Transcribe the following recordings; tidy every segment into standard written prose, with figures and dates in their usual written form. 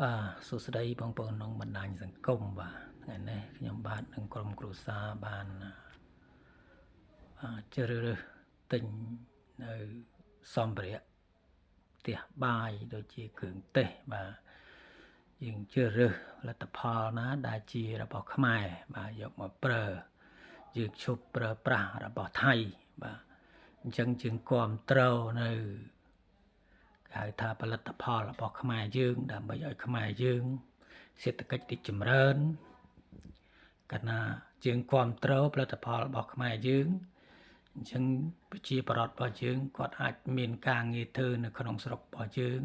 បាទសួស្តីបងប្អូនក្នុងបណ្ដាញសង្គមបាទថ្ងៃនេះខ្ញុំបាទនឹងក្រុមគ្រួសារបានជ្រើសរើសទិញនៅសម្ភារៈផ្ទះបាយដូចជាគ្រឿងទេសបាទយើងជ្រើសរើសផលិតផលណាដែលជារបស់ខ្មែរបាទយកមកប្រើយើងឈប់ប្រើប្រាស់របស់ថៃបាទអញ្ចឹងយើងគ្រប់គ្រងនៅគេហៅថាផលិតផលរបស់ខ្មែរយើងដើម្បីឲ្យខ្មែរយើងសេដ្ឋកិច្ចរីកចម្រើនកាលណាយើងគ្រប់គ្រងផលិតផលរបស់ខ្មែរយើងអញ្ចឹងប្រជាប្រដ្ឋរបស់យើងគាត់អាចមានការងារធ្វើនៅក្នុងស្រុករបស់យើង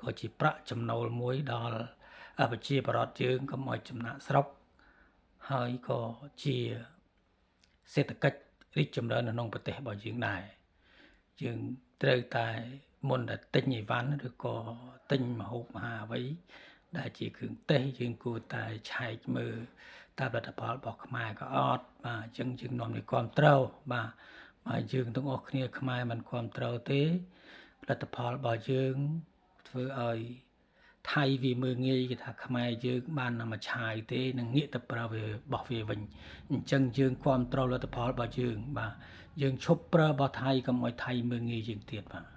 ក៏ជាប្រាក់ចំណូលមួយដល់ប្រជាប្រដ្ឋយើងកុំឲ្យចំណាក់ស្រុកហើយក៏ជាសេដ្ឋកិច្ចរីកចម្រើននៅក្នុងប្រទេសរបស់យើងដែរយើងត្រូវតែមុនតែទិញអីវ៉ាន់ឬក៏ទិញម្ហូបអាហារអ្វីដែលជាគ្រឿងទេសយើងគួរតែឆែកមើលតើផលិតផលរបស់ខ្មែរក៏អត់បាទអញ្ចឹងយើងនាំនេះគ្រប់ត្រូវបាទបើយើងទាំងអស់គ្នាខ្មែរមិនគ្រប់ត្រូវទេផលិតផលរបស់យើងធ្វើឲ្យថៃវាមើងងាយគេថាខ្មែរយើងបានមកឆាយទេនឹងងាកទៅប្រើវាបោះវាវិញអញ្ចឹងយើងគ្រប់ត្រូវផលិតផលរបស់យើងបាទយើងឈប់ប្រើរបស់ថៃកុំឲ្យថៃមើងងាយយើងទៀតបាទ